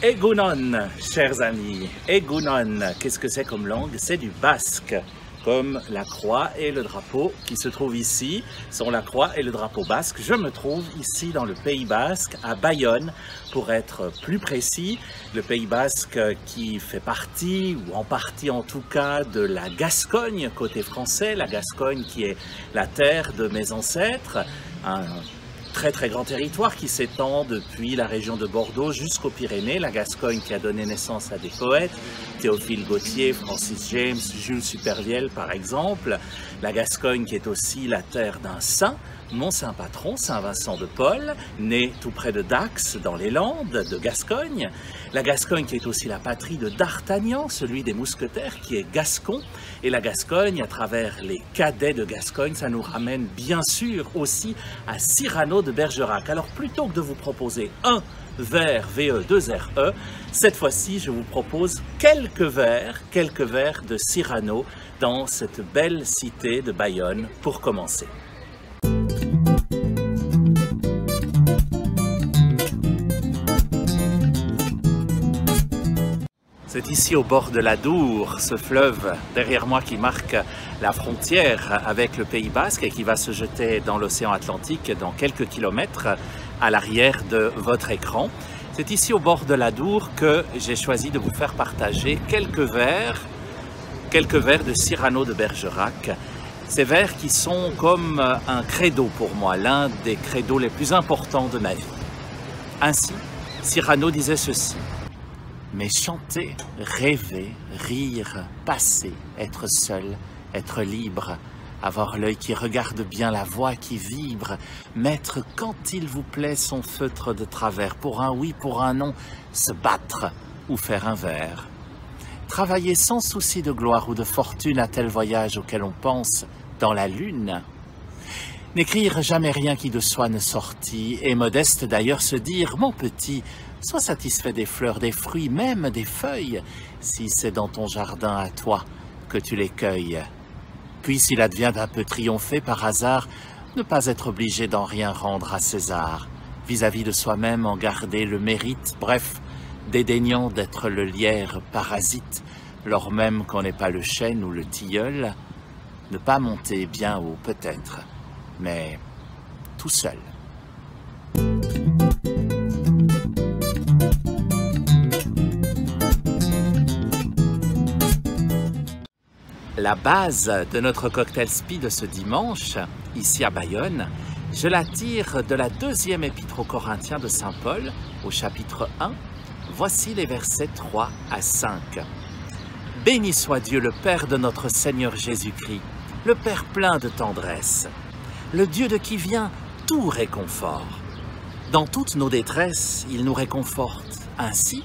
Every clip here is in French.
Egunon, chers amis, Egunon, qu'est-ce que c'est comme langue? C'est du basque, comme la croix et le drapeau qui se trouvent ici, sont la croix et le drapeau basque. Je me trouve ici dans le Pays Basque, à Bayonne, pour être plus précis, le Pays Basque qui fait partie, ou en partie en tout cas, de la Gascogne côté français, la Gascogne qui est la terre de mes ancêtres, un très grand territoire qui s'étend depuis la région de Bordeaux jusqu'aux Pyrénées, la Gascogne qui a donné naissance à des poètes, Théophile Gautier, Francis James, Jules Supervielle par exemple, la Gascogne qui est aussi la terre d'un saint, mon saint patron, Saint Vincent de Paul, né tout près de Dax, dans les Landes de Gascogne. La Gascogne qui est aussi la patrie de D'Artagnan, celui des mousquetaires qui est gascon. Et la Gascogne, à travers les cadets de Gascogne, ça nous ramène bien sûr aussi à Cyrano de Bergerac. Alors plutôt que de vous proposer un vers, VE, 2 RE, cette fois-ci je vous propose quelques vers de Cyrano dans cette belle cité de Bayonne pour commencer. C'est ici au bord de la Dour, ce fleuve derrière moi qui marque la frontière avec le Pays Basque et qui va se jeter dans l'océan Atlantique dans quelques kilomètres à l'arrière de votre écran. C'est ici au bord de la Dour que j'ai choisi de vous faire partager quelques vers de Cyrano de Bergerac. Ces vers qui sont comme un credo pour moi, l'un des credos les plus importants de ma vie. Ainsi, Cyrano disait ceci: mais chanter, rêver, rire, passer, être seul, être libre, avoir l'œil qui regarde bien, la voix qui vibre, mettre quand il vous plaît son feutre de travers, pour un oui, pour un non, se battre ou faire un vers. Travailler sans souci de gloire ou de fortune à tel voyage auquel on pense dans la lune. N'écrire jamais rien qui de soi ne sortit, et modeste d'ailleurs se dire, mon petit, sois satisfait des fleurs, des fruits, même des feuilles, si c'est dans ton jardin à toi que tu les cueilles. Puis s'il advient d'un peu triompher par hasard, ne pas être obligé d'en rien rendre à César, vis-à-vis de soi-même en garder le mérite, bref, dédaignant d'être le lierre parasite, lors même qu'on n'est pas le chêne ou le tilleul, ne pas monter bien haut peut-être, mais tout seul. La base de notre cocktail spi de ce dimanche, ici à Bayonne, je la tire de la deuxième épître aux Corinthiens de saint Paul, au chapitre 1. Voici les versets 3 à 5. Béni soit Dieu le Père de notre Seigneur Jésus-Christ, le Père plein de tendresse, le Dieu de qui vient tout réconfort. Dans toutes nos détresses, il nous réconforte. Ainsi,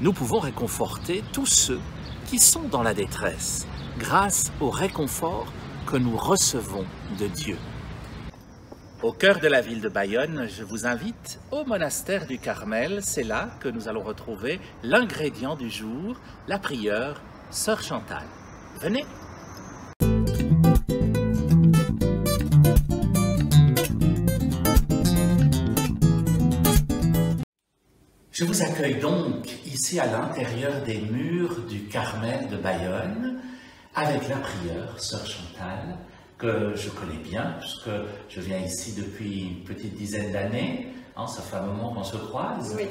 nous pouvons réconforter tous ceux qui sont dans la détresse, grâce au réconfort que nous recevons de Dieu. Au cœur de la ville de Bayonne, je vous invite au monastère du Carmel. C'est là que nous allons retrouver l'ingrédient du jour, la prieure Sœur Chantal. Venez! Je vous accueille donc ici à l'intérieur des murs du Carmel de Bayonne, avec la prieure, Sœur Chantal, que je connais bien, puisque je viens ici depuis une petite dizaine d'années. Hein, ça fait un moment qu'on se croise. Oui.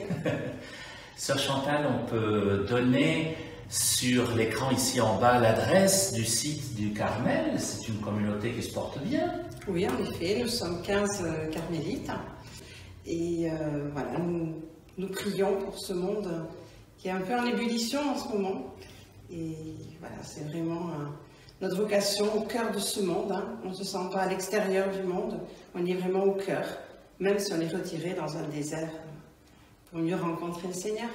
Sœur Chantal, on peut donner sur l'écran ici en bas l'adresse du site du Carmel. C'est une communauté qui se porte bien. Oui, en effet, nous sommes 15 carmélites. Et voilà, nous nous prions pour ce monde qui est un peu en ébullition en ce moment. Et voilà, c'est vraiment notre vocation au cœur de ce monde. Hein. On ne se sent pas à l'extérieur du monde, on est vraiment au cœur, même si on est retiré dans un désert pour mieux rencontrer le Seigneur.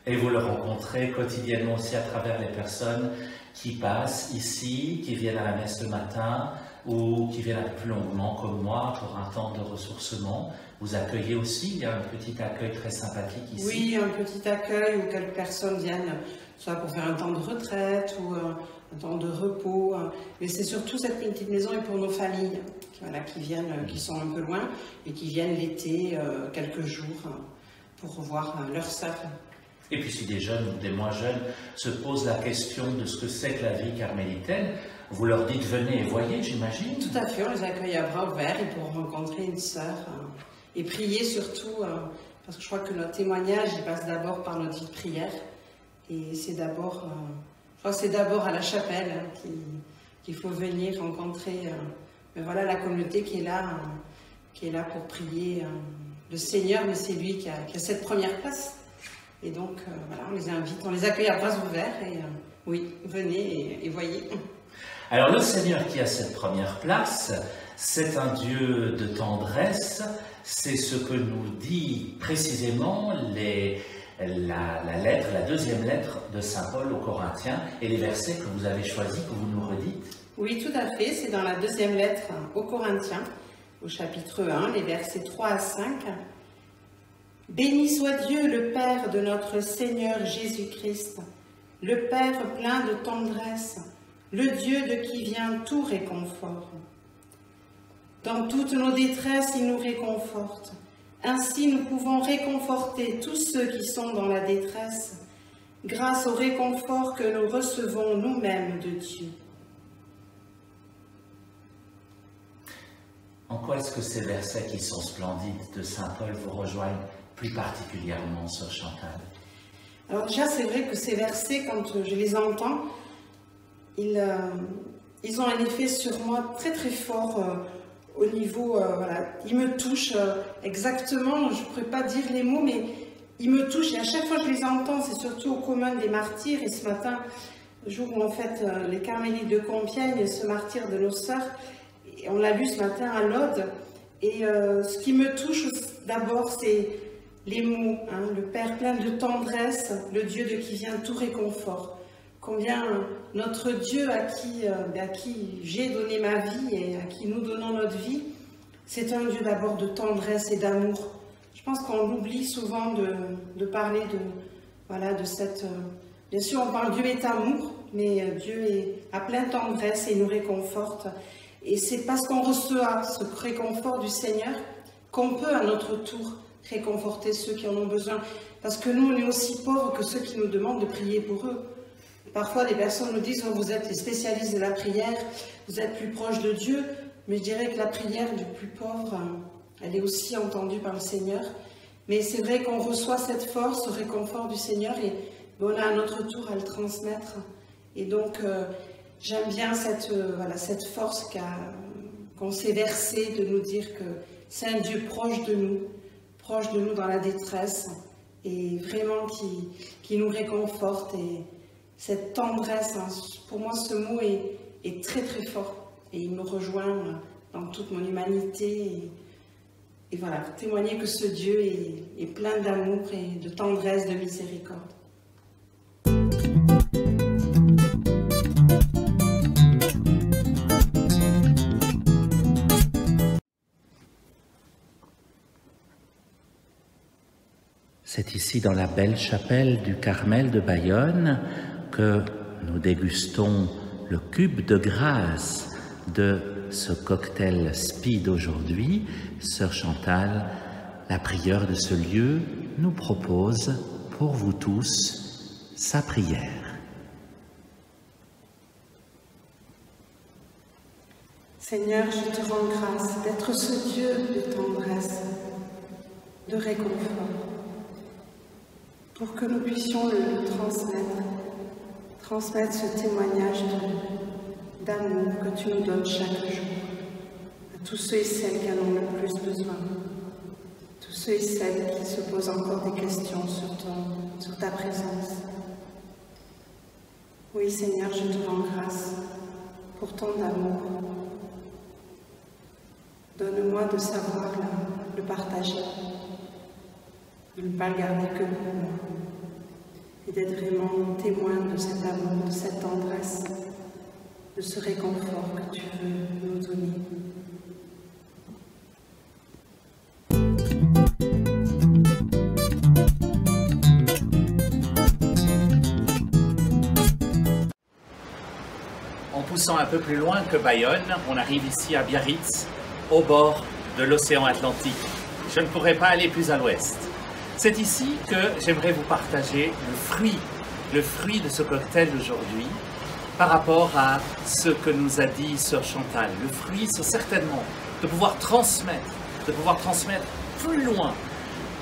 Et vous le rencontrez quotidiennement aussi à travers les personnes qui passent ici, qui viennent à la messe le matin ou qui viennent un peu plus longuement comme moi pour un temps de ressourcement. Vous accueillez aussi, il y a un petit accueil très sympathique ici. Oui, un petit accueil où quelques personnes viennent, soit pour faire un temps de retraite ou un temps de repos. Mais c'est surtout cette petite maison et pour nos familles voilà, qui viennent, qui sont un peu loin et qui viennent l'été quelques jours pour revoir leurs sœurs. Et puis si des jeunes ou des moins jeunes se posent la question de ce que c'est que la vie carmélitaine, vous leur dites venez et voyez, j'imagine. Tout à fait, on les accueille à bras ouverts et pour rencontrer une sœur et prier surtout, parce que je crois que notre témoignage il passe d'abord par notre vie de prière et c'est d'abord, je crois que c'est d'abord à la chapelle qu'il faut venir rencontrer mais voilà, la communauté qui est là pour prier le Seigneur, mais c'est lui qui a cette première place. Et donc, voilà, on les invite, on les accueille à bras ouverts et oui, venez et voyez. Alors, le Seigneur qui a cette première place, c'est un Dieu de tendresse, c'est ce que nous dit précisément la deuxième lettre de Saint Paul aux Corinthiens et les versets que vous avez choisis, que vous nous redites. Oui, tout à fait, c'est dans la deuxième lettre aux Corinthiens, au chapitre 1, les versets 3 à 5. Béni soit Dieu, le Père de notre Seigneur Jésus-Christ, le Père plein de tendresse, le Dieu de qui vient tout réconfort. Dans toutes nos détresses, il nous réconforte. Ainsi, nous pouvons réconforter tous ceux qui sont dans la détresse, grâce au réconfort que nous recevons nous-mêmes de Dieu. En quoi est-ce que ces versets qui sont splendides de Saint Paul vous rejoignent plus particulièrement, sœur Chantal? Alors déjà, c'est vrai que ces versets, quand je les entends, ils ont un effet sur moi très très fort au niveau, voilà, ils me touchent exactement, je ne pourrais pas dire les mots, mais ils me touchent et à chaque fois que je les entends, c'est surtout au commun des martyrs. Et ce matin, le jour où on fête les Carmélites de Compiègne, ce martyr de nos sœurs, et on l'a lu ce matin à l'Aude, et ce qui me touche d'abord, c'est les mots, hein, le Père plein de tendresse, le Dieu de qui vient tout réconfort. Combien notre Dieu à qui j'ai donné ma vie et à qui nous donnons notre vie, c'est un Dieu d'abord de tendresse et d'amour. Je pense qu'on oublie souvent de parler de cette... Bien sûr, on parle Dieu est amour, mais Dieu a plein de tendresse et nous réconforte. Et c'est parce qu'on reçoit ce réconfort du Seigneur qu'on peut à notre tour réconforter ceux qui en ont besoin. Parce que nous, on est aussi pauvres que ceux qui nous demandent de prier pour eux. Parfois, des personnes nous disent oh, vous êtes les spécialistes de la prière, vous êtes plus proches de Dieu. Mais je dirais que la prière du plus pauvre, elle est aussi entendue par le Seigneur. Mais c'est vrai qu'on reçoit cette force, ce réconfort du Seigneur et on a à notre tour à le transmettre. Et donc, j'aime bien cette force qu'on s'est versée de nous dire que c'est un Dieu proche de nous dans la détresse et vraiment qui nous réconforte. Et cette tendresse, hein, pour moi ce mot est très très fort et il me rejoint dans toute mon humanité et voilà, témoigner que ce Dieu est plein d'amour et de tendresse, de miséricorde. C'est ici dans la belle chapelle du Carmel de Bayonne que nous dégustons le cube de grâce de ce cocktail speed aujourd'hui. Sœur Chantal, la prieure de ce lieu, nous propose pour vous tous sa prière. Seigneur, je te rends grâce d'être ce Dieu de tendresse, de réconfort, pour que nous puissions le transmettre ce témoignage d'amour que tu nous donnes chaque jour à tous ceux et celles qui en ont le plus besoin, tous ceux et celles qui se posent encore des questions sur ta présence. Oui Seigneur, je te rends grâce pour ton amour. Donne-moi de savoir le partager, de ne pas le garder que pour moi, et d'être vraiment témoin de cet amour, de cette tendresse, de ce réconfort que tu veux nous donner. En poussant un peu plus loin que Bayonne, on arrive ici à Biarritz, au bord de l'océan Atlantique. Je ne pourrais pas aller plus à l'ouest. C'est ici que j'aimerais vous partager le fruit de ce cocktail d'aujourd'hui par rapport à ce que nous a dit Sœur Chantal. Le fruit, c'est certainement de pouvoir transmettre plus loin,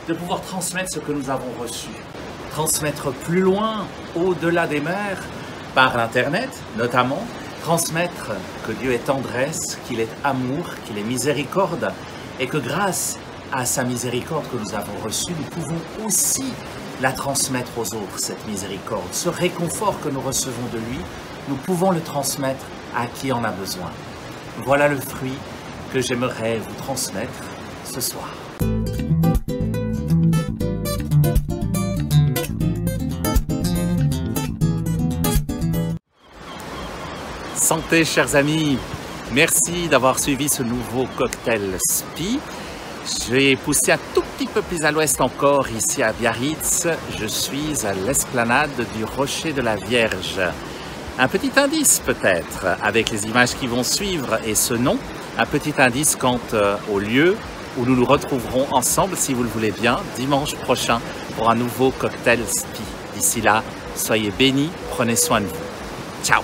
de pouvoir transmettre ce que nous avons reçu. Transmettre plus loin, au-delà des mers, par l'Internet notamment, transmettre que Dieu est tendresse, qu'il est amour, qu'il est miséricorde, et que grâce à sa miséricorde que nous avons reçue, nous pouvons aussi la transmettre aux autres, cette miséricorde. Ce réconfort que nous recevons de lui, nous pouvons le transmettre à qui en a besoin. Voilà le fruit que j'aimerais vous transmettre ce soir. Santé chers amis, merci d'avoir suivi ce nouveau cocktail SPI. J'ai poussé un tout petit peu plus à l'ouest encore, ici à Biarritz. Je suis à l'esplanade du Rocher de la Vierge. Un petit indice peut-être, avec les images qui vont suivre et ce nom, un petit indice quant au lieu où nous nous retrouverons ensemble, si vous le voulez bien, dimanche prochain pour un nouveau cocktail SPI. D'ici là, soyez bénis, prenez soin de vous. Ciao!